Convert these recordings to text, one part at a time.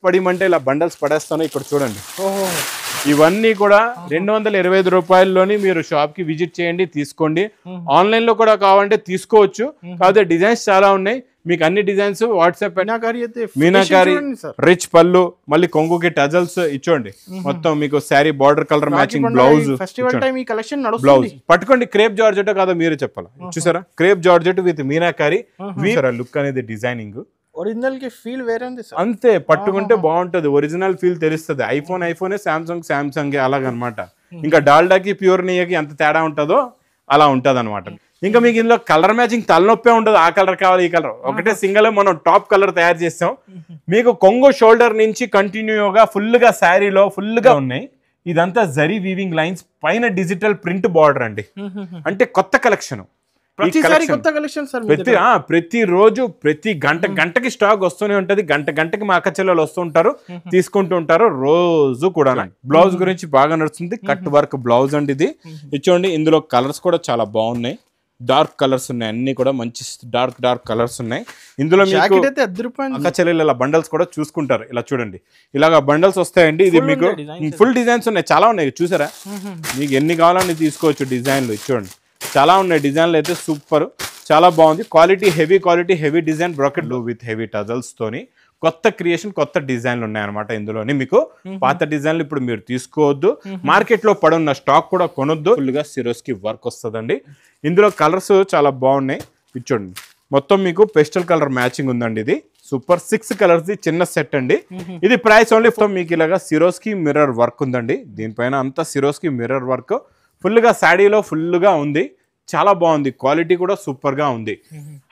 పడిమంటే ఇలా బండల్స్ పడేస్తాను ఇక్కడ చూడండి. ఇవన్నీ కూడా 225 రూపాయల్లోని మీరు షాప్ కి విజిట్ చేయండి, తీసుకోండి. ఆన్లైన్ లో కూడా కావాలంటే తీసుకోవచ్చు. కాకపోతే డిజైన్స్ చాలా ఉన్నాయి. మీకు అన్ని డిజైన్స్ వాట్సాప్ మీనాకారి రిచ్ పళ్ళు, మళ్ళీ కొంగుకి టజల్స్ ఇచ్చోండి. మొత్తం మీకు sari border colour matching blouse blouse పట్టుకోండి. క్రేప్ జార్జెట్ కాదో మీరు చెప్పాలి. చూసారా crepe georgette with meenakari look అనేది డిజైనింగ్ ఒరిజినల్ కి ఫీల్ వేరే ఉంది సార్. అంతే పట్టుకుంటే బాగుంటది, ఒరిజినల్ ఫీల్ తెలుస్తుంది. ఐఫోనే సామ్సంగ్ అలాగనమాట. ఇంకా డాల్డాకి ప్యూర్ నియాకి ఎంత తేడా ఉంటుందో అలా ఉంటది అనమాట. ఇంకా మీకు ఇందులో కలర్ మ్యాచింగ్ తలనొప్పే ఉండదు. ఆ కలర్ కావాలి, ఈ కలర్ ఒకటే సింగిల్ మనం టాప్ కలర్ తయారు చేస్తాం. మీకు కొంగు షోల్డర్ నుంచి కంటిన్యూగా ఫుల్ గా శారీలో ఫుల్ గా ఉన్నాయి. ఇదంతా జరీ వీవింగ్ లైన్స్ పైన డిజిటల్ ప్రింట్ బార్డర్ అండి. అంటే కొత్త కలెక్షన్. ప్రతి రోజు ప్రతి గంటకి స్టాక్ వస్తూనే ఉంటది. గంటకి మా అక్క చెల్లెలు వస్తుంటారు, తీసుకుంటూ ఉంటారు రోజు కూడా. బ్లౌజ్ గురించి బాగా నడుస్తుంది. కట్ వర్క్ బ్లౌజ్ అండి ఇది. ఇచ్చోండి ఇందులో కలర్స్ కూడా చాలా బాగున్నాయి. డార్క్ కలర్స్ ఉన్నాయి, అన్ని కూడా మంచి డార్క్ కలర్స్ ఉన్నాయి. ఇందులో మీకు అక్క చెల్లెలు ఇలా బండల్స్ కూడా చూసుకుంటారు. ఇలా చూడండి, ఇలాగా బండల్స్ వస్తాయండి. ఇది మీకు ఫుల్ డిజైన్స్ ఉన్నాయి, చాలా ఉన్నాయి. చూసారా మీకు ఎన్ని కావాలని తీసుకోవచ్చు డిజైన్లు. చూడండి చాలా ఉన్నాయి డిజైన్లు అయితే సూపర్, చాలా బాగుంది. Heavy quality heavy design bracket with heavy tassels తోని కొత్త క్రియేషన్, కొత్త డిజైన్లు ఉన్నాయన్నమాట. ఇందులోని మీకు పాత డిజైన్లు ఇప్పుడు మీరు తీసుకోవద్దు. మార్కెట్ లో పడున్న స్టాక్ కూడా కొనొద్దు. ఫుల్ గా సిరోస్కి వర్క్ వస్తుందండి. ఇందులో కలర్స్ చాలా బాగున్నాయి. చూడండి మొత్తం మీకు పెస్టల్ కలర్ మ్యాచింగ్ ఉందండి. ఇది సూపర్ 6 కలర్స్ చిన్న సెట్ అండి. ఇది ప్రైస్ ఓన్లీ. మీకు ఇలాగా సిరోస్కి మిర్రర్ వర్క్ ఉందండి. దీనిపైన అంతా సిరోస్కి మిర్రర్ వర్క్ ఫుల్ గా శాడీలో ఫుల్ గా ఉంది. చాలా బాగుంది, క్వాలిటీ కూడా సూపర్ గా ఉంది.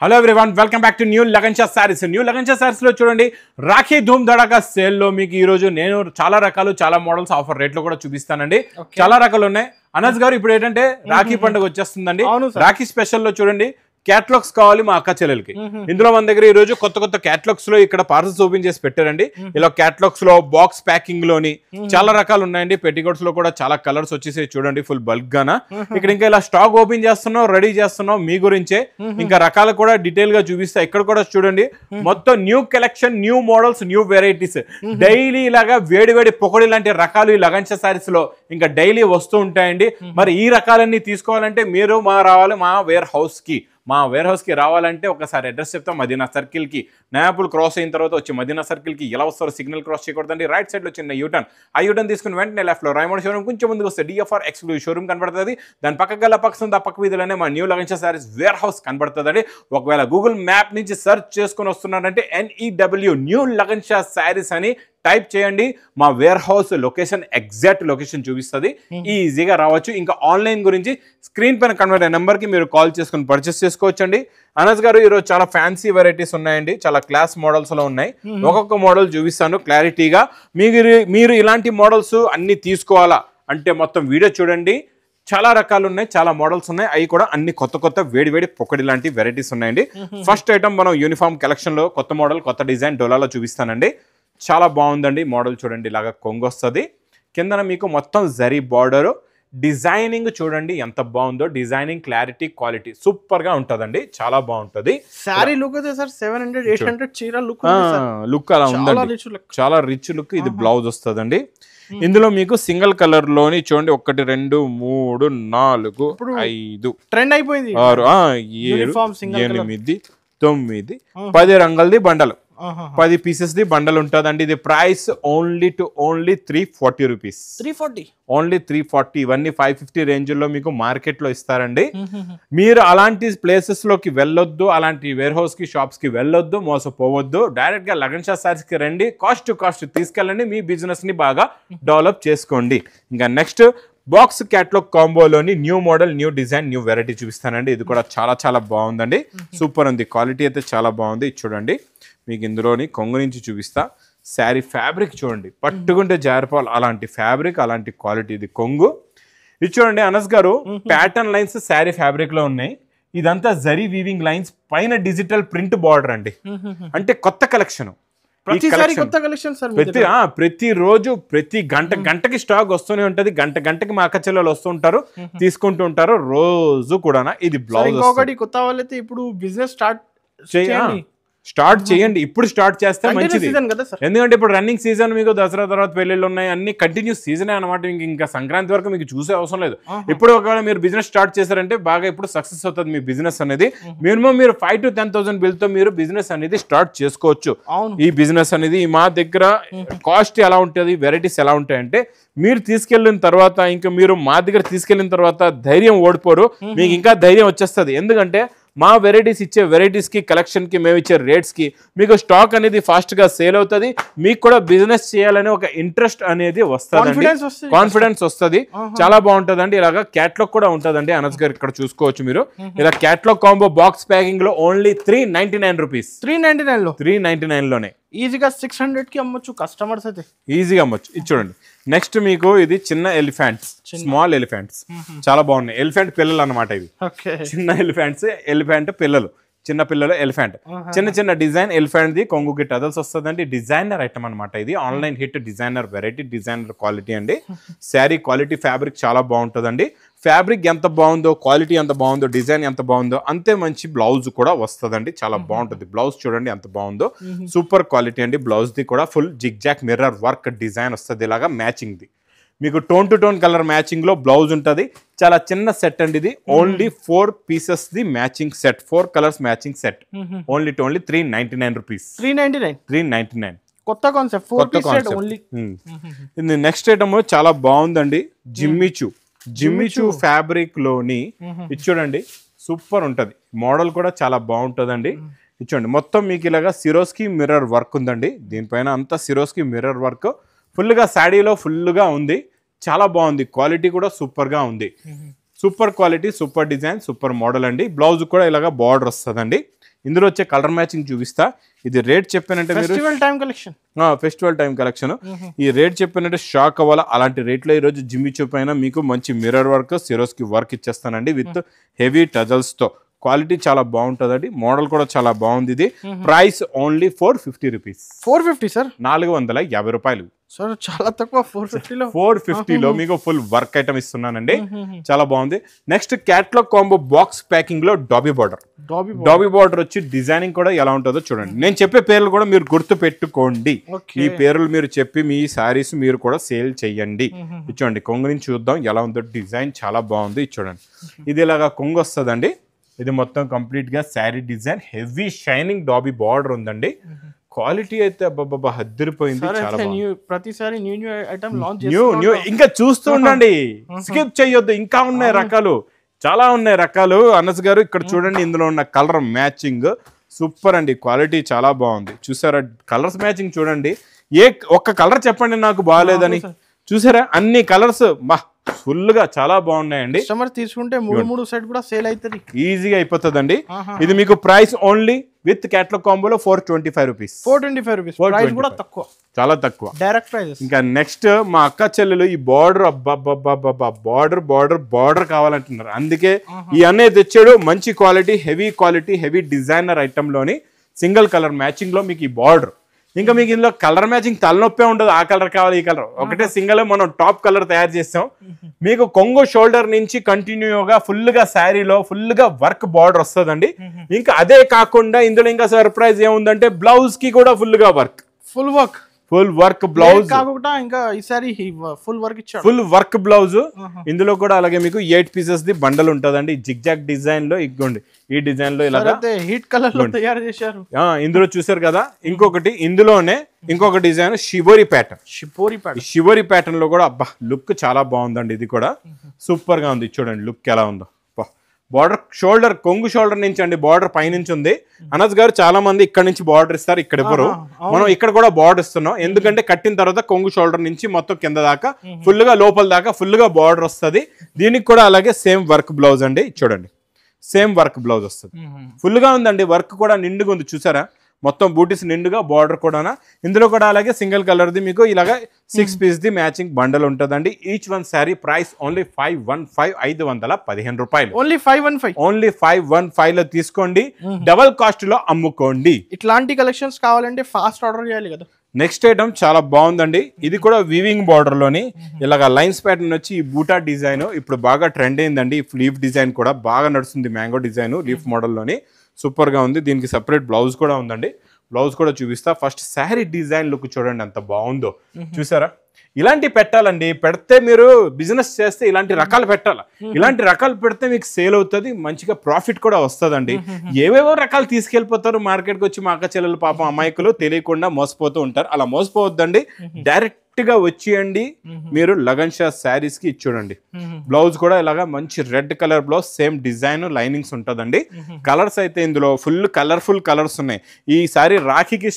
Hello everyone, welcome back to new Lagan Shah saris. New Lagan Shah saris లో చూడండి రాఖీ ధూమ్ ధడాకా సేల్ లో మీకు ఈ రోజు నేను చాలా రకాలు, చాలా మోడల్స్ ఆఫర్ రేట్ లో కూడా చూపిస్తానండి. చాలా రకాలు ఉన్నాయి. అనస్ గారు ఇప్పుడు ఏంటంటే రాఖీ పండుగ వచ్చేస్తుందండి. రాఖీ స్పెషల్ లో చూడండి క్యాటలాగ్స్ కావాలి మా అక్క చెల్లెలకి. ఇందులో మన దగ్గర ఈ రోజు కొత్త క్యాటలాగ్స్ లో ఇక్కడ పార్సల్స్ ఓపెన్ చేసి పెట్టారండి. ఇలా క్యాటలాగ్స్ లో బాక్స్ ప్యాకింగ్ లోని చాలా రకాలు ఉన్నాయండి. పెట్టికోట్స్ లో కూడా చాలా కలర్స్ వచ్చేసి చూడండి ఫుల్ బల్క్ గానా. ఇక్కడ ఇంకా ఇలా స్టాక్ ఓపెన్ చేస్తున్నాం, రెడీ చేస్తున్నాం మీ గురించే. ఇంకా రకాలు కూడా డీటెయిల్ గా చూపిస్తా. ఇక్కడ కూడా చూడండి మొత్తం new collection, new models, new varieties. Daily ఇలాగా వేడి పొకడి లాంటి రకాలు ఈ లగన్ షా సారీస్ లో ఇంకా డైలీ వస్తూ ఉంటాయండి. మరి ఈ రకాలన్నీ తీసుకోవాలంటే మీరు రావాలి మా వేర్ హౌస్ కి. మా వేర్ హౌస్ కి రావాలంటే ఒకసారి అడ్రస్ చెప్తాం. మదీనా సర్కిల్ కి నయాపుల్ క్రాస్ అయిన తర్వాత వచ్చి మదీనా సర్కిల్ కి ఎలా వస్తారో సిగ్నల్ క్రాస్ చేయకూడదండి. రైట్ సైడ్ లో చిన్న యూటర్న్, ఆ యూటర్న్ తీసుకుని వెంటనే లెఫ్ట్ లో రైమండ్ షోరూమ్ కొంచెం ముందుకు వస్తే డిఎఫ్ఆర్ ఎక్స్క్లూజివ్ షోరూమ్ కనబడుతుంది. దాని పక్క గల పక్క వీధిలోనే మా new Lagan Shah sarees warehouse కనబడుతుందండి. ఒకవేళ గూగుల్ మ్యాప్ నుంచి సెర్చ్ చేసుకుని వస్తున్నారంటే NEW new Lagan Shah sarees అని టైప్ చేయండి. మా warehouse location exact location చూపిస్తుంది, ఈజీగా రావచ్చు. ఇంకా ఆన్లైన్ గురించి స్క్రీన్ పైన కన్వర్ట్ అయ్యే నెంబర్ కి మీరు కాల్ చేసుకుని పర్చేస్ చేసుకోవచ్చండి. అనస్ గారు ఈరోజు చాలా ఫ్యాన్సీ వెరైటీస్ ఉన్నాయండి, చాలా క్లాస్ మోడల్స్ లో ఉన్నాయి. ఒక్కొక్క మోడల్ చూపిస్తాను క్లారిటీగా. మీరు ఇలాంటి మోడల్స్ అన్ని తీసుకోవాలా అంటే మొత్తం వీడియో చూడండి. చాలా రకాలు ఉన్నాయి, చాలా మోడల్స్ ఉన్నాయి. అవి కూడా అన్ని కొత్త వేడి పొక్కడి లాంటి వెరైటీస్ ఉన్నాయండి. ఫస్ట్ ఐటమ్ మనం యూనిఫామ్ కలెక్షన్ లో కొత్త మోడల్, కొత్త డిజైన్ డోలాలో చూపిస్తానండి. చాలా బాగుందండి మోడల్. చూడండి ఇలాగా కొంగు వస్తుంది, కిందన మీకు మొత్తం జరీ బార్డర్. డిజైనింగ్ చూడండి ఎంత బాగుందో. డిజైనింగ్ క్లారిటీ క్వాలిటీ సూపర్ గా ఉంటదండి, చాలా బాగుంటది. సారీ లుక్ అయితే సార్ 700-800 చీర లుక్ అలా ఉందండి, చాలా రిచ్ లుక్. ఇది బ్లౌజ్ వస్తుందండి. ఇందులో మీకు సింగిల్ కలర్ లోని చూడండి 1 2 3 4 5 ట్రెండ్ అయిపోయింది 6 7 8 9 10 రంగులది బండలు, 10 పీసెస్ ది బండల్ ఉంటుందండి. ఇది ప్రైస్ ఓన్లీ 340 రూపీస్. ఓన్లీ 340. ఇవన్నీ 550 రేంజ్ లో మీకు మార్కెట్ లో ఇస్తారండి. మీరు అలాంటి ప్లేసెస్ లోకి వెళ్ళొద్దు, అలాంటి వేర్ హౌస్ కి షాప్స్ కి వెళ్ళొద్దు, మోసపోవద్దు. డైరెక్ట్ గా లగన్ షా సారీస్ కి రండి, కాస్ట్ టు కాస్ట్ తీసుకెళ్ళండి, మీ బిజినెస్ ని బాగా డెవలప్ చేసుకోండి. ఇంకా నెక్స్ట్ బాక్స్ క్యాటలాగ్ కాంబోలోని new model, new design, new variety చూపిస్తానండి. ఇది కూడా చాలా బాగుందండి, సూపర్ ఉంది. క్వాలిటీ అయితే చాలా బాగుంది. చూడండి మీకు ఇందులోని కొంగు నుంచి చూపిస్తా. శారీ ఫ్యాబ్రిక్ చూడండి, పట్టుకుంటే జారిపోవాలి అలాంటి ఫ్యాబ్రిక్, అలాంటి క్వాలిటీ. ఇది కొంగు. ఇది చూడండి అనస్ గారు ప్యాటర్న్ లైన్స్ శారీ ఫ్యాబ్రిక్ లో ఉన్నాయి. ఇదంతా జరీ వీవింగ్ లైన్స్ పైన డిజిటల్ ప్రింట్ బార్డర్ అండి. అంటే కొత్త కలెక్షన్. ప్రతి రోజు ప్రతి గంటకి స్టాక్ వస్తూనే ఉంటది. గంటకి మా అక్క చెల్లెలు వస్తుంటారు, తీసుకుంటూ ఉంటారు రోజు కూడా. ఇది బ్లౌజ్. కొత్త వాళ్ళైతే ఇప్పుడు బిజినెస్ స్టార్ట్ చేయండి, ఇప్పుడు స్టార్ట్ చేస్తే మంచిది. సీజన్ కదా సార్, ఎందుకంటే ఇప్పుడు రన్నింగ్ సీజన్, మీకు దసరా తర్వాత పెళ్ళిళ్ళు ఉన్నాయి, అన్ని కంటిన్యూస్ సీజనే అనమాట. ఇంకా సంక్రాంతి వరకు మీకు చూసే అవసరం లేదు. ఇప్పుడు ఒకవేళ మీరు బిజినెస్ స్టార్ట్ చేశారంటే బాగా ఇప్పుడు సక్సెస్ అవుతుంది మీ బిజినెస్ అనేది. మినిమం మీరు 5 to 10,000 బిల్ తో మీరు బిజినెస్ అనేది స్టార్ట్ చేసుకోవచ్చు. ఈ బిజినెస్ అనేది మా దగ్గర కాస్ట్ ఎలా ఉంటుంది, వెరైటీస్ ఎలా ఉంటాయంటే, మీరు తీసుకెళ్ళిన తర్వాత ఇంకా మీరు మా దగ్గర తీసుకెళ్ళిన తర్వాత ధైర్యం ఓడిపోరు, మీకు ఇంకా ధైర్యం వచ్చేస్తుంది. ఎందుకంటే మా వెరైటీస్ ఇచ్చే వెరైటీస్కి, కలెక్షన్కి, మేము ఇచ్చే రేట్స్కి మీకు స్టాక్ అనేది ఫాస్ట్గా సేల్ అవుతుంది. మీకు కూడా బిజినెస్ చేయాలనే ఒక ఇంట్రెస్ట్ అనేది వస్తుంది, కాన్ఫిడెన్స్ వస్తుంది. చాలా బాగుంటుందండి. ఇలాగా క్యాట్లాగ్ కూడా ఉంటుందండి. అనస్ గారు ఇక్కడ చూసుకోవచ్చు మీరు. ఇలా క్యాట్లాగ్ కాంబో బాక్స్ ప్యాకింగ్ లో ఓన్లీ 399 రూపీస్. 399 లోనే ఈజీగా 600 కి అమ్మొచ్చు కస్టమర్స్ అయితే, ఈజీగా అమ్మొచ్చు. ఇది చూడండి. నెక్స్ట్ మీకు ఇది చిన్న ఎలిఫెంట్స్, స్మాల్ ఎలిఫెంట్స్, చాలా బాగున్నాయి. ఎలిఫెంట్ పిల్లలు అనమాట ఇవి. చిన్న ఎలిఫెంట్ పిల్లలు, చిన్న పిల్లలు ఎలిఫెంట్, చిన్న చిన్న డిజైన్ ఎలిఫెంట్ ది కొంగుకి టజల్స్ వస్తుందండి. డిజైనర్ ఐటమ్ అనమాట ఇది. Online hit designer variety, designer quality అండి. శారీ క్వాలిటీ, ఫ్యాబ్రిక్ చాలా బాగుంటుందండి. ఫ్యాబ్రిక్ ఎంత బాగుందో, క్వాలిటీ ఎంత బాగుందో, డిజైన్ ఎంత బాగుందో, అంతే మంచి బ్లౌజ్ కూడా వస్తుందండి. చాలా బాగుంటుంది. బ్లౌజ్ చూడండి ఎంత బాగుందో, సూపర్ క్వాలిటీ అండి. బ్లౌజ్ ది కూడా full zig Jack mirror work design వస్తుంది. ఇలాగా మ్యాచింగ్ ది మీకు tone to tone colour matching లో బ్లౌజ్ ఉంటుంది. చాలా చిన్న సెట్ అండి ఇది. Only 4 pieces the matching set, 4 colours matching set. Only 399 rupees. 399 కొత్త కాన్సెప్ట్, 4 పీస్ సెట్ ఓన్లీ. ఇది నెక్స్ట్ ఐటమ్ చాలా బాగుందండి. జిమ్మిచూ ఫ్యాబ్రిక్ లోని ఇది చూడండి, సూపర్ ఉంటది. మోడల్ కూడా చాలా బాగుంటుందండి. ఇది చూడండి, మొత్తం మీకు ఇలాగా సిరోస్కి మిర్రర్ వర్క్ ఉందండి. దీనిపైన అంతా సిరోస్కి మిర్రర్ వర్క్ ఫుల్గా శాడీలో ఫుల్గా ఉంది. చాలా బాగుంది. క్వాలిటీ కూడా సూపర్గా ఉంది. Super quality, super design, super model అండి. బ్లౌజ్ కూడా ఇలాగా బార్డర్ వస్తుందండి. ఇందులో వచ్చే కలర్ మ్యాచింగ్ చూపిస్తా. ఇది రేట్ చెప్పానంటే మీరు ఫెస్టివల్ టైం కలెక్షన్, ఈ రేట్ చెప్పానంటే షాక్ అవ్వాలా. అలాంటి రేట్లో ఈరోజు జిమ్మిచూ పైన మీకు మంచి మిర్రర్ వర్క్, సిరోస్కి వర్క్ ఇచ్చేస్తానండి విత్ హెవీ టజల్స్ తో. క్వాలిటీ చాలా బాగుంటుందండి. మోడల్ కూడా చాలా బాగుంది. ఇది ప్రైస్ ఓన్లీ 450 రూపీస్. 450 సార్, 450 రూపాయలు. సార్ చాలా తక్కువ. 450 లో మీకు ఫుల్ వర్క్ ఐటమ్ ఇస్తున్నానండి. చాలా బాగుంది. Next catalogue combo box packing లో డాబీ బార్డర్ వచ్చి డిజైనింగ్ కూడా ఎలా ఉంటుందో చూడండి. నేను చెప్పే పేర్లు కూడా మీరు గుర్తు పెట్టుకోండి. ఈ పేర్లు మీరు చెప్పి మీ సారీస్ మీరు కూడా సేల్ చెయ్యండి. చూడండి, కొంగు నుంచి చూద్దాం ఎలా ఉందో. డిజైన్ చాలా బాగుంది. చూడండి, ఇది ఇలాగా కొంగు వస్తుందండి. ఇది మొత్తం కంప్లీట్ గా sari design, heavy shining dobby border ఉందండి. క్వాలిటీ అయితే అబ్బబ్బా హద్దిరిపోయింది. చాలా బాగుంది. ప్రతిసారి న్యూ ఐటమ్ లాంచ్ న్యూ ఇంకా చూస్తూ ఉండండి, స్కిప్ చేయొద్దు. ఇంకా ఉన్నాయి రకాలు, చాలా ఉన్నాయి రకాలు. అనస్ గారు ఇక్కడ చూడండి, ఇందులో ఉన్న కలర్ మ్యాచింగ్ సూపర్ అండి. క్వాలిటీ చాలా బాగుంది. చూసారా కలర్స్ మ్యాచింగ్ చూడండి. ఒక్క కలర్ చెప్పండి నాకు బాగాలేదని. చూసారా అన్ని కలర్స్ ఫుల్ గా చాలా బాగున్నాయండి. కస్టమర్ తీసుకుంటే 3 సెట్ కూడా సేల్ అవుతుంది, ఈజీగా అయిపోతుందండి. ఇది మీకు ప్రైస్ ఓన్లీ విత్ క్యాట్లాగ్ కాంబోలో 425 రూపీస్. 425 రూపీస్, ప్రైస్ కూడా తక్కువ, చాలా తక్కువ, డైరెక్ట్ ప్రైస్. ఇంకా నెక్స్ట్ మా అక్క చెల్లెలు ఈ బార్డర్ అబ్బా బార్డర్ కావాలంటున్నారు. అందుకే ఈ అన్నయ్య తెచ్చాడు. మంచి క్వాలిటీ, హెవీ డిజైనర్ ఐటమ్ లోని సింగిల్ కలర్ మ్యాచింగ్ లో మీకు ఈ బార్డర్. ఇంకా మీకు ఇందులో కలర్ మ్యాచింగ్ తలనొప్పే ఉండదు. ఆ కలర్ కావాలి, ఈ కలర్ ఒకటే సింగిల్ మనం టాప్ కలర్ తయారు చేస్తాం. మీకు కొంగు షోల్డర్ నుంచి కంటిన్యూగా ఫుల్ గా శారీలో ఫుల్ గా వర్క్ బార్డర్ వస్తుందండి. ఇంకా అదే కాకుండా ఇందులో ఇంకా సర్ప్రైజ్ ఏముందంటే బ్లౌజ్ కి కూడా ఫుల్ గా వర్క్, ఫుల్ వర్క్ బ్లౌజ్ కాకుండా ఇంకా ఈసారి ఫుల్ వర్క్ ఇచ్చాడు, ఫుల్ వర్క్ బ్లౌజ్. ఇందులో కూడా అలాగే మీకు 8 పీసెస్ ది బండల్ ఉంటదండి. జిగ్ జాగ్ డిజైన్ లో ఇగోండి, ఈ డిజైన్ లో ఇలా హీట్ కలర్ లో తయారు చేశారు. ఇందులో చూసారు కదా. ఇంకొకటి ఇందులోనే ఇంకొక డిజైన్ షిబోరి ప్యాటర్న్ లో కూడా అబ్బా లుక్ చాలా బాగుందండి. ఇది కూడా సూపర్ గా ఉంది. చూడండి లుక్ ఎలా ఉందో. బార్డర్ షోల్డర్, కొంగు షోల్డర్ నుంచి అండి, బార్డర్ పైనుంచి ఉంది. అనస్ గారు చాలా మంది ఇక్కడ నుంచి బార్డర్ ఇస్తారు, ఇక్కడ ఇవ్వరు. మనం ఇక్కడ కూడా బార్డర్ ఇస్తున్నాం. ఎందుకంటే కట్టిన తర్వాత కొంగు షోల్డర్ నుంచి మొత్తం కింద దాకా ఫుల్ గా లోపల దాకా ఫుల్ గా బార్డర్ వస్తుంది. దీనికి కూడా అలాగే సేమ్ వర్క్ బ్లౌజ్ అండి. చూడండి సేమ్ వర్క్ బ్లౌజ్ వస్తుంది. ఫుల్ గా ఉందండి, వర్క్ కూడా నిండుగా ఉంది. చూసారా మొత్తం బూటీస్ నిండుగా, బార్డర్ కూడా. ఇందులో కూడా అలాగే సింగిల్ కలర్ ది మీకు ఇలాగా 6 పీస్ ది మ్యాచింగ్ బండల్ ఉంటుందండి. Each one sari price only 515 రూపాయలు. ఓన్లీ 515 లో తీసుకోండి, డబల్ కాస్ట్ లో అమ్ముకోండి. ఇట్లాంటి కలెక్షన్స్ కావాలంటే ఫాస్ట్ ఆర్డర్ చేయాలి కదా. నెక్స్ట్ ఐటమ్ చాలా బాగుందండి. ఇది కూడా వీవింగ్ బార్డర్ లోని ఇలాగా లైన్స్ ప్యాటర్న్ వచ్చి ఈ బూటా డిజైన్ ఇప్పుడు బాగా ట్రెండ్ అయిందండి. లీఫ్ డిజైన్ కూడా బాగా నడుస్తుంది. మ్యాంగో డిజైన్ లీఫ్ మోడల్ లోని సూపర్ గా ఉంది. దీనికి సెపరేట్ బ్లౌజ్ కూడా ఉందండి. బ్లౌజ్ కూడా చూపిస్తా. ఫస్ట్ శారీ డిజైన్ లుక్ చూడండి ఎంత బాగుందో, చూసారా? ఇలాంటి పెట్టాలండి. పెడితే మీరు బిజినెస్ చేస్తే ఇలాంటి రకాలు పెట్టాలి. ఇలాంటి రకాలు పెడితే మీకు సేల్ అవుతుంది, మంచిగా ప్రాఫిట్ కూడా వస్తుందండి. ఏవేవో రకాలు తీసుకెళ్ళిపోతారు మార్కెట్కి వచ్చి మా అక్క చెల్లెలు పాపం అమాయకులు తెలియకుండా మోసపోతూ ఉంటారు. అలా మోసపోవద్దండి. డైరెక్ట్ గా వచ్చేయండి మీరు లగన్ షా శారీస్ కి చూడండి. బ్లౌజ్ కూడా ఇలాగా మంచి red colour blouse, same design, linings ఉంటుందండి. కలర్స్ అయితే ఇందులో ఫుల్ కలర్ఫుల్ కలర్స్ ఉన్నాయి. ఈసారి రాఖీకి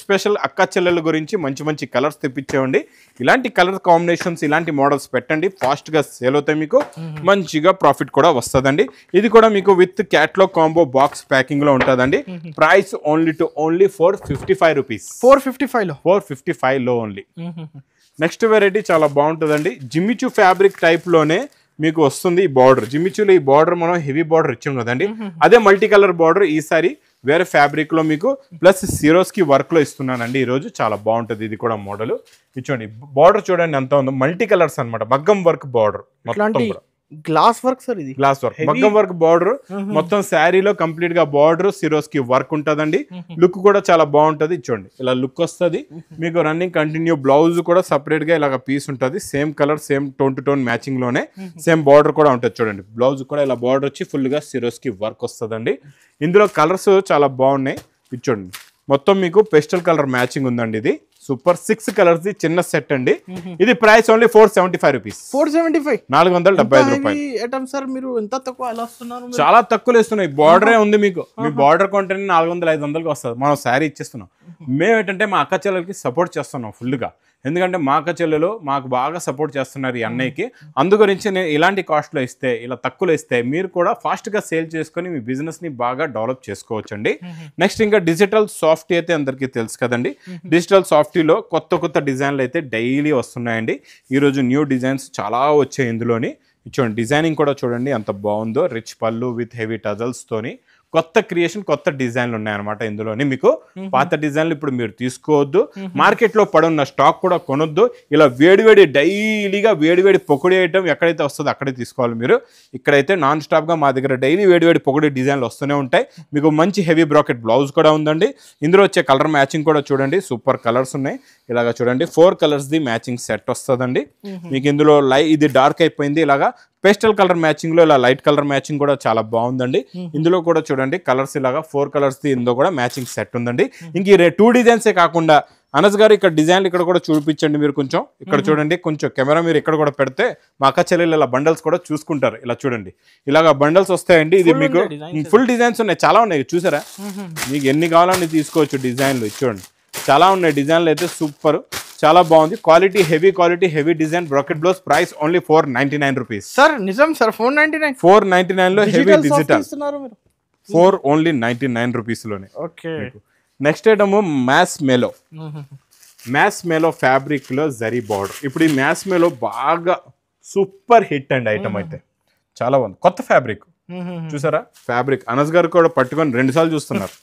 స్పెషల్ అక్క చెల్లెల గురించి మంచి మంచి కలర్స్ తెప్పించేవండి. ఇలాంటి కలర్ కాంబినేషన్స్, ఇలాంటి మోడల్స్ పెట్టండి, ఫాస్ట్ గా సేల్ అవుతాయి, మీకు మంచిగా ప్రాఫిట్ కూడా వస్తుందండి. ఇది కూడా మీకు with catalogue combo box packing లో ఉంటుందండి. Price only 455 rupees. 455 లో ఓన్లీ. నెక్స్ట్ వెరైటీ చాలా బాగుంటుందండి. జిమ్మిచూ ఫ్యాబ్రిక్ టైప్ లోనే మీకు వస్తుంది ఈ బార్డర్. జిమ్మిచూలో ఈ బార్డర్ మనం హెవీ బార్డర్ ఇచ్చాం కదండి, అదే మల్టీ కలర్ బార్డర్ ఈసారి వేరే ఫ్యాబ్రిక్ లో మీకు ప్లస్ జీరోస్ కి వర్క్ లో ఇస్తున్నానండి ఈ రోజు. చాలా బాగుంటుంది ఇది కూడా మోడల్. చూడండి బార్డర్ చూడండి ఎంత ఉందో, మల్టీ కలర్స్ అన్నమాట, మగ్గం వర్క్ బార్డర్ మొత్తం కూడా. గ్లాస్ వర్క్ సార్, ఇది గ్లాస్ వర్క్, మగ్గం వర్క్ బార్డర్ మొత్తం శారీలో కంప్లీట్ గా బార్డర్ సిరోస్ కి వర్క్ ఉంటదండి. లుక్ కూడా చాలా బాగుంటది. చూడండి ఇలా లుక్ వస్తుంది మీకు. రన్నింగ్ కంటిన్యూ బ్లౌజ్ కూడా సపరేట్ గా ఇలాగ పీస్ ఉంటుంది, same colour, same tone to tone matching లోనే సేమ్ బార్డర్ కూడా ఉంటుంది. చూడండి బ్లౌజ్ కూడా ఇలా బార్డర్ వచ్చి ఫుల్ గా సిరోస్ కి వర్క్ వస్తుందండి. ఇందులో కలర్స్ చాలా బాగున్నాయి. ఇది చూడండి మొత్తం మీకు పెస్టల్ కలర్ మ్యాచింగ్ ఉందండి. ఇది సూపర్ 6 కలర్స్ ది చిన్న సెట్ అండి. ఇది ప్రైస్ ఓన్లీ 475 రూపీస్. 475 రూపాయలు. సార్ మీరు ఎంత తక్కువ అలా వస్తున్నారు? చాలా తక్కువలో ఇస్తున్నాయి. బార్డరే ఉంది మీకు. మీ బార్డర్ కొంటేనే 400-500కి వస్తుంది. మనం శారీ ఇచ్చేస్తున్నాం. మేము ఏంటంటే మా అక్క చెల్లెలకి సపోర్ట్ చేస్తున్నాం ఫుల్గా. ఎందుకంటే మా అక్క చెల్లెలు మాకు బాగా సపోర్ట్ చేస్తున్నారు ఈ అన్నయ్యకి. అందుగురించి నేను ఇలాంటి కాస్ట్లో ఇస్తే, ఇలా తక్కువలో ఇస్తే మీరు కూడా ఫాస్ట్గా సేల్ చేసుకొని మీ బిజినెస్ని బాగా డెవలప్ చేసుకోవచ్చండి. నెక్స్ట్ ఇంకా డిజిటల్ సాఫ్ట్ అయితే అందరికీ తెలుసు కదండి. డిజిటల్ సాఫ్టీలో కొత్త డిజైన్లు అయితే డైలీ వస్తున్నాయండి. ఈరోజు న్యూ డిజైన్స్ చాలా వచ్చాయి ఇందులోని. చూడండి డిజైనింగ్ కూడా చూడండి ఎంత బాగుందో. రిచ్ పళ్ళు విత్ హెవీ టజల్స్ తోని కొత్త క్రియేషన్, కొత్త డిజైన్లు ఉన్నాయన్నమాట ఇందులోని. మీకు పాత డిజైన్లు ఇప్పుడు మీరు తీసుకోవద్దు. మార్కెట్లో పడున్న స్టాక్ కూడా కొనొద్దు. ఇలా వేడివేడి డైలీగా వేడివేడి పొకుడి ఐటమ్ ఎక్కడైతే వస్తుందో అక్కడే తీసుకోవాలి మీరు. ఇక్కడైతే నాన్ స్టాప్గా మా దగ్గర డైలీ వేడివేడి పొకుడి డిజైన్లు వస్తూనే ఉంటాయి. మీకు మంచి హెవీ బ్రాకెట్ బ్లౌజ్ కూడా ఉందండి. ఇందులో వచ్చే కలర్ మ్యాచింగ్ కూడా చూడండి, సూపర్ కలర్స్ ఉన్నాయి. ఇలాగా చూడండి 4 కలర్స్ ది మ్యాచింగ్ సెట్ వస్తుందండి మీకు. ఇందులో ఇది డార్క్ అయిపోయింది, ఇలాగా పేస్టల్ కలర్ మ్యాచింగ్ లో ఇలా లైట్ కలర్ మ్యాచింగ్ కూడా చాలా బాగుందండి. ఇందులో కూడా చూడండి కలర్స్ ఇలాగా 4 కలర్స్ ది ఇందులో కూడా మ్యాచింగ్ సెట్ ఉందండి. ఇంక 2 డిజైన్సే కాకుండా అనస్ గారు ఇక్కడ డిజైన్లు ఇక్కడ కూడా చూపించండి మీరు. కొంచెం ఇక్కడ చూడండి, కొంచెం కెమెరా మీరు ఇక్కడ కూడా పెడితే మా అక్క చెల్లెలు ఇలా బండల్స్ కూడా చూసుకుంటారు. ఇలా చూడండి ఇలాగా బండల్స్ వస్తాయండి. ఇది మీకు ఫుల్ డిజైన్స్ ఉన్నాయి, చాలా ఉన్నాయి చూసారా. మీకు ఎన్ని కావాలని తీసుకోవచ్చు డిజైన్లు. చూడండి చాలా ఉన్నాయి డిజైన్లు అయితే సూపర్, చాలా బాగుంది. Quality heavy design bracket blouse. Price only 499 rupees. Sir నిజం సార్ 499 లో హెవీ డిజిటల్ 4 ఓన్లీ 99 రూపీస్ లోనే. ఓకే. నెక్స్ట్ ఐటమ్ మ్యాస్ మేలో ఫ్యాబ్రిక్ లో జరీ బార్డర్. ఇప్పుడు ఈ మ్యాస్ మేలో బాగా సూపర్ హిట్ అండి ఐటమ్ అయితే. చాలా బాగుంది, కొత్త ఫ్యాబ్రిక్ చూసారా. ఫ్యాబ్రిక్ అనస్ గారు కూడా పట్టుకొని 2 సార్లు చూస్తున్నారు.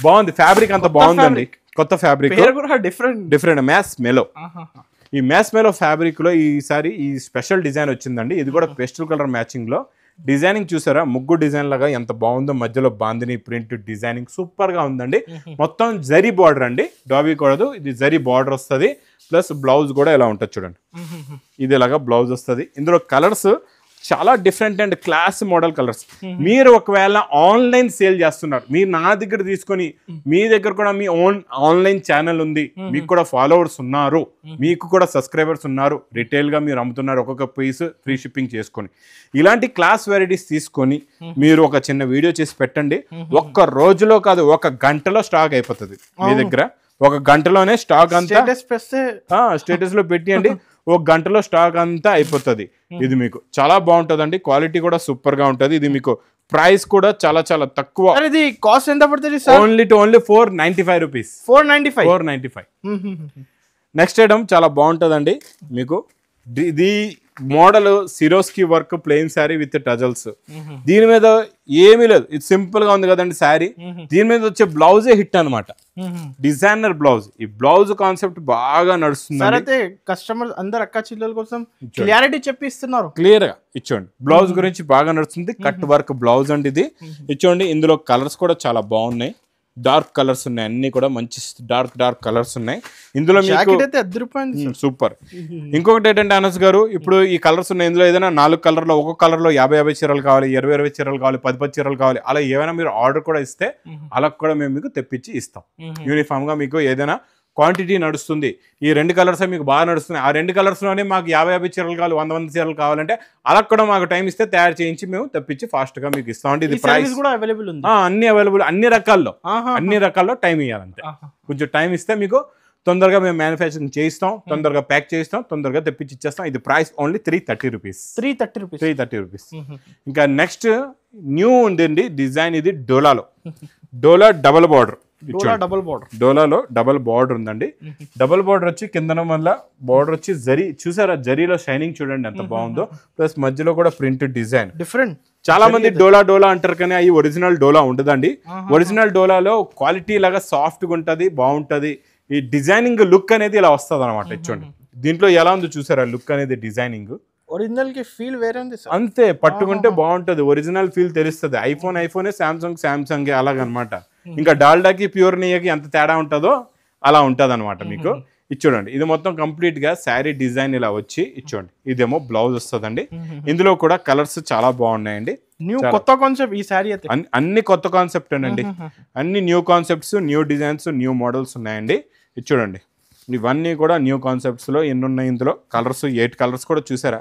బాగుంది ఫ్యాబ్రిక్, అంత బాగుందండి. కొత్త ఫ్యాబ్రిక్, డిఫరెంట్ మ్యాస్ మేలో. ఈ మ్యాస్ మేలో ఫ్యాబ్రిక్ లో ఈసారి ఈ స్పెషల్ డిజైన్ వచ్చిందండి. ఇది కూడా పేస్టల్ కలర్ మ్యాచింగ్ లో డిజైనింగ్ చూసారా. ముగ్గు డిజైన్ లాగా ఎంత బాగుందో, మధ్యలో బాందిని ప్రింట్ డిజైనింగ్ సూపర్ గా ఉందండి. మొత్తం జరీ బార్డర్ అండి, డాబీ కూడదు. ఇది జరీ బార్డర్ వస్తుంది. ప్లస్ బ్లౌజ్ కూడా ఇలా ఉంటుంది చూడండి. ఇది ఇలాగా బ్లౌజ్ వస్తుంది. ఇందులో కలర్స్ చాలా different and class modal colours. మీరు ఒకవేళ ఆన్లైన్ సేల్ చేస్తున్నారు, మీరు నా దగ్గర తీసుకొని మీ దగ్గర కూడా మీ ఓన్ ఆన్లైన్ ఛానల్ ఉంది, మీకు కూడా ఫాలోవర్స్ ఉన్నారు, మీకు కూడా సబ్స్క్రైబర్స్ ఉన్నారు, రిటైల్ గా మీరు అమ్ముతున్నారు, ఒక్కొక్క పీస్ ఫ్రీ షిప్పింగ్ చేసుకొని ఇలాంటి క్లాస్ వెరైటీస్ తీసుకొని మీరు ఒక చిన్న వీడియో చేసి పెట్టండి. ఒక్క రోజులో కాదు, 1 గంటలో స్టాక్ అయిపోతుంది మీ దగ్గర. 1 గంటలోనే స్టాక్ అంతా స్టేటస్ లో పెట్టియండి. 1 గంటలో స్టాక్ అంతా అయిపోతుంది. ఇది మీకు చాలా బాగుంటుందండి. క్వాలిటీ కూడా సూపర్ గా ఉంటుంది. ఇది మీకు ప్రైస్ కూడా చాలా చాలా తక్కువ. ఇది కాస్ట్ ఎంత పడుతుంది? Only 495 rupees. 495. నెక్స్ట్ ఐటమ్ చాలా బాగుంటుందండి మీకు. ఇది model Swarovski work plain sari with tassels. దీని మీద ఏమీ లేదు, ఇది సింపుల్ గా ఉంది కదండి శారీ. దీని మీద వచ్చే బ్లౌజే హిట్ అన్నమాట, డిజైనర్ బ్లౌజ్. ఈ బ్లౌజ్ కాన్సెప్ట్ బాగా నడుస్తుంది. అయితే కస్టమర్ అందరు అక్క చిల్లల కోసం క్లారిటీ చెప్పిస్తున్నారు, క్లియర్ గా ఇచ్చోండి. బ్లౌజ్ గురించి బాగా నడుస్తుంది, కట్ వర్క్ బ్లౌజ్ అండి ఇది. ఇచ్చోండి, ఇందులో కలర్స్ కూడా చాలా బాగున్నాయి, డార్క్ కలర్స్ ఉన్నాయి, అన్ని కూడా మంచి డార్క్ కలర్స్ ఉన్నాయి ఇందులో. సూపర్. ఇంకొకటి ఏంటంటే అనస్ గారు, ఇప్పుడు ఈ కలర్స్ ఉన్నాయి, ఇందులో ఏదైనా 4 కలర్లో, ఒక్కొక్క కలర్ లో 50 చీరలు కావాలి, 20 చీరలు కావాలి, 10 చీరలు కావాలి, అలా ఏమైనా మీరు ఆర్డర్ కూడా ఇస్తే అలా కూడా మేము మీకు తెప్పించి ఇస్తాం. యూనిఫామ్ గా మీకు ఏదైనా క్వాంటిటీ నడుస్తుంది. ఈ 2 కలర్స్ మీకు బాగా నడుస్తున్నాయి, ఆ 2 కలర్స్ లోనే మాకు 50 చీరలు కావాలి, 100 చీరలు కావాలంటే అలా కూడా మాకు టైం ఇస్తే తయారు చేయించి మేము తెప్పించి ఫాస్ట్ గా మీకు ఇస్తాం. అంటే ఇది ప్రైస్ కూడా అవైలబుల్ ఉంది, అన్ని అవైలబుల్, అన్ని రకాల్లో టైం ఇవ్వాలంటే. కొంచెం టైం ఇస్తే మీకు తొందరగా మేము మ్యానుఫ్యాక్చరింగ్ చేయిస్తాం, తొందరగా ప్యాక్ చేయిస్తాం, తొందరగా తెప్పించి ఇచ్చేస్తాం. ఇది ప్రైస్ ఓన్లీ 330 రూపీస్. 330 రూపీస్. ఇంకా నెక్స్ట్ న్యూ ఉందండి డిజైన్, ఇది డోలా డబల్ బార్డర్. డోలాలో డబల్ బార్డర్ ఉందండి. డబల్ బార్డర్ వచ్చి కిందన వల్ల బార్డర్ వచ్చి జరీ, చూసారా జరీలో షైనింగ్ చూడండి ఎంత బాగుందో. ప్లస్ మధ్యలో కూడా ప్రింట్ డిజైన్ డిఫరెంట్. చాలా మంది డోలా అంటారు కానీ అవి ఒరిజినల్ డోలా ఉండదండి. ఒరిజినల్ డోలాలో క్వాలిటీ లాగా సాఫ్ట్ గా ఉంటది, బాగుంటది. ఈ డిజైనింగ్ లుక్ అనేది ఇలా వస్తుంది అనమాట. చూడండి దీంట్లో ఎలా ఉందో చూసారా లుక్ అనేది, డిజైనింగ్ ఒరిజినల్ కి ఫీల్ వేరే ఉంది అంతే, పట్టుకుంటే బాగుంటది, ఒరిజినల్ ఫీల్ తెలుస్తుంది. ఐఫోనే శాంసంగ్ అలాగనమాట. ఇంకా డాల్డాకి ప్యూర్ నెయ్యకి ఎంత తేడా ఉంటుందో అలా ఉంటది అనమాట మీకు. ఇచ్చోండి, ఇది మొత్తం కంప్లీట్ గా శారీ డిజైన్ ఇలా వచ్చి ఇచ్చోండి. ఇదేమో బ్లౌజ్ వస్తుందండి. ఇందులో కూడా కలర్స్ చాలా బాగున్నాయండి. కొత్త కాన్సెప్ట్ ఈ శారీ అయితే అన్ని కొత్త కాన్సెప్ట్ అండి, అన్ని new concepts, new designs, new models ఉన్నాయండి. ఇచ్చోండి, ఇవన్నీ కూడా న్యూ కాన్సెప్ట్స్ లో ఎన్ని ఉన్నాయి. ఇందులో కలర్స్ 8 కలర్స్ కూడా చూసారా,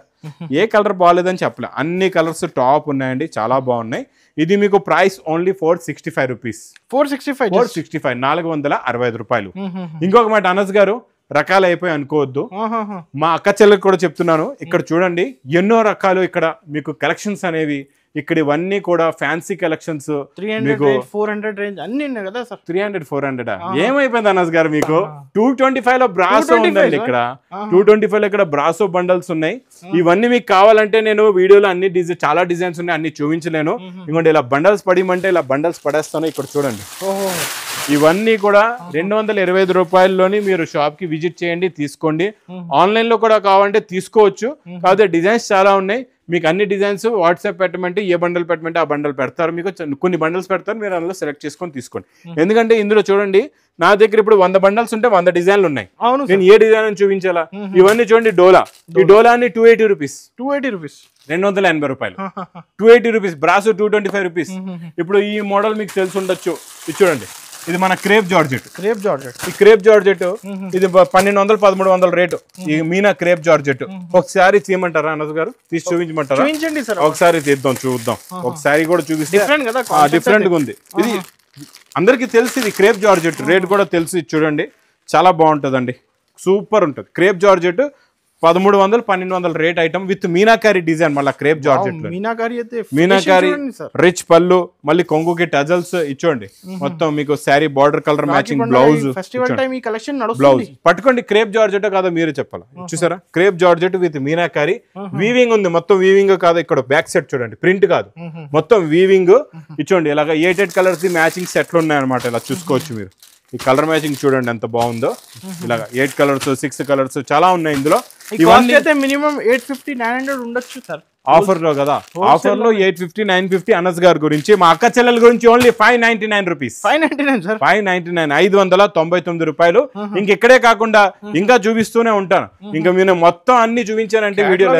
ఏ కలర్ బాగాలేదని చెప్పలే, అన్ని కలర్స్ టాప్ ఉన్నాయండి, చాలా బాగున్నాయి. ఇది మీకు ప్రైస్ ఓన్లీ 465 రూపీస్. 465 465 రూపాయలు. ఇంకొక మాట అనస్ గారు, రకాలు అయిపోయి అనుకోవద్దు, మా అక్క చెల్లెకి కూడా చెప్తున్నాను. ఇక్కడ చూడండి ఎన్నో రకాలు ఇక్కడ మీకు కలెక్షన్స్ అనేవి. ఇక్కడ ఇవన్నీ కూడా ఫ్యాన్సీ కలెక్షన్స్, 300-400 రేంజ్ అన్ని ఉన్నాయి కదా సార్. 300-400 ఏమైపోయింది అనస్ గారు మీకు? 225 లో బ్రాసో ఉందండి ఇక్కడ. 225 లో ఇక్కడ బ్రాసో బండల్స్ ఉన్నాయి. ఇవన్నీ మీకు కావాలంటే నేను వీడియోలో అన్ని చాలా డిజైన్స్ ఉన్నాయి, అన్ని చూపించలేను. ఇంకోటి ఇలా బండల్స్ పడిమంటే ఇలా బండల్స్ పడేస్తాను. ఇక్కడ చూడండి, ఇవన్నీ కూడా 225 రూపాయల్లోని మీరు షాప్ కి విజిట్ చేయండి, తీసుకోండి. ఆన్లైన్ లో కూడా కావాలంటే తీసుకోవచ్చు. కాకపోతే డిజైన్స్ చాలా ఉన్నాయి. మీకు అన్ని డిజైన్స్ వాట్సాప్ పెట్టమంటే ఏ బండల్ పెట్టమంటే ఆ బండల్ పెడతారు. మీకు కొన్ని బండల్స్ పెడతారు, మీరు అందులో సెలెక్ట్ చేసుకొని తీసుకోండి. ఎందుకంటే ఇందులో చూడండి, నా దగ్గర ఇప్పుడు 100 బండల్స్ ఉంటే 100 డిజైన్లు ఉన్నాయి. నేను ఏ డిజైన్ అని చూపించాలా? ఇవన్నీ చూడండి, డోలా. ఈ డోలాని 280 రూపీస్, 280 రూపాయలు, 280 రూపీస్. Brasso 225 rupees. ఇప్పుడు ఈ మోడల్ మీకు తెలిసి ఉండొచ్చు. ఇది చూడండి, ఇది మన క్రేప్ జార్జెట్. ఈ క్రేప్ జార్జెట్ ఇది 1200-1300 రేటు. ఈ మీనా క్రేప్ జార్జెట్ ఒకసారి తీయమంటారా అనస్ గారు? తీసి చూపించమంటారా? ఒకసారి తీద్దాం, చూద్దాం. ఒకసారి కూడా చూపిస్తే డిఫరెంట్ గా ఉంది. ఇది అందరికి తెలిసి, ఇది క్రేప్ జార్జెట్ రేట్ కూడా తెలిసి. చూడండి చాలా బాగుంటదండి, సూపర్ ఉంటుంది. Crepe georgette 1300-1200 rate item with meenakari design. మళ్ళీ క్రేప్ జార్జెట్ లో మీనాకారి రిచ్ పళ్ళు, మళ్ళీ కొంగుకి టజల్స్ ఇచ్చోండి. మొత్తం మీకు sari border colour matching blouse. Blouse పట్టుకోండి, క్రేప్ జార్జెట్ కాదా మీరే చెప్పాలి. చూసారా, crepe georgette with meenakari. Weaving ఉంది, మొత్తం వీవింగ్ కాదు. ఇక్కడ బ్యాక్ సెట్ చూడండి, ప్రింట్ కాదు, మొత్తం వీవింగ్ ఇచ్చోండి. ఇలాగ 8 కలర్స్ మ్యాచింగ్ సెట్లు ఉన్నాయన్నమాట. ఇలా చూసుకోవచ్చు మీరు. ఈ కలర్ మ్యాచింగ్ చూడండి ఎంత బాగుందో. ఇలాగా 8 కలర్స్, 6 కలర్స్ చాలా ఉన్నాయి ఇందులో. మినిమం 850-900 ఉండొచ్చు సార్ ఆఫర్ లో కదా. ఆఫర్ లో 850-950. అనస్ గారి గురించి, మా అక్క చెల్లెల గురించి ఓన్లీ 599 రూపీస్. 599 రూపాయలు. ఇంకెక్కడే కాకుండా ఇంకా చూపిస్తూనే ఉంటాను. ఇంకా మీరు మొత్తం అన్ని చూపించానంటే వీడియోలో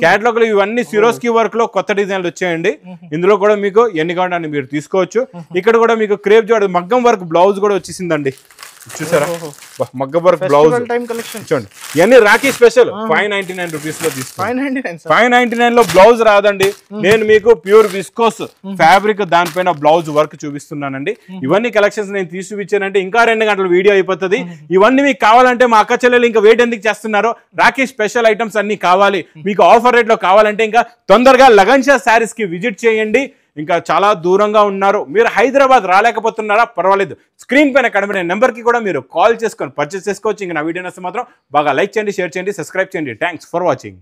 క్యాటలాగ్ లో ఇవన్నీ సిరోస్కి వర్క్ లో కొత్త డిజైన్లు వచ్చాయండి. ఇందులో కూడా మీకు ఎన్ని కావాలని మీరు తీసుకోవచ్చు. ఇక్కడ కూడా మీకు క్రేప్ జార్జెట్ మగ్గం వర్క్ బ్లౌజ్ కూడా వచ్చేసిందండి. చూసారా, మగ్గం వర్క్ బ్లౌజ్ చూడండి. ఇవన్నీ రాఖీ స్పెషల్ 599 రూపీస్ లో తీసుకోండి. 599 లో బ్లౌజ్ రాదండి. నేను మీకు ప్యూర్ విస్కోస్ ఫ్యాబ్రిక్ దానిపైన బ్లౌజ్ వర్క్ చూపిస్తున్నానండి. ఇవన్నీ కలెక్షన్స్ నేను తీసి చూపించానంటే ఇంకా 2 గంటల వీడియో అయిపోతుంది. ఇవన్నీ మీకు కావాలంటే మా అక్క చెల్లెలు ఇంకా వెయిట్ ఎందుకు చేస్తున్నారో, రాఖీ స్పెషల్ ఐటమ్స్ అన్ని కావాలి మీకు ఆఫర్ రేట్ లో కావాలంటే ఇంకా తొందరగా లగన్షా శారీస్ కి విజిట్ చేయండి. ఇంకా చాలా దూరంగా ఉన్నారు మీరు, హైదరాబాద్ రాలేకపోతున్నారా? పర్వాలేదు, స్క్రీన్ పైన కనబడే నెంబర్కి కూడా మీరు కాల్ చేసుకొని పర్చేస్ చేసుకోవచ్చు. ఇంకా నా వీడియో నచ్చితే మాత్రం బాగా లైక్ చేయండి, షేర్ చేయండి, సబ్స్క్రైబ్ చేయండి. Thanks for watching.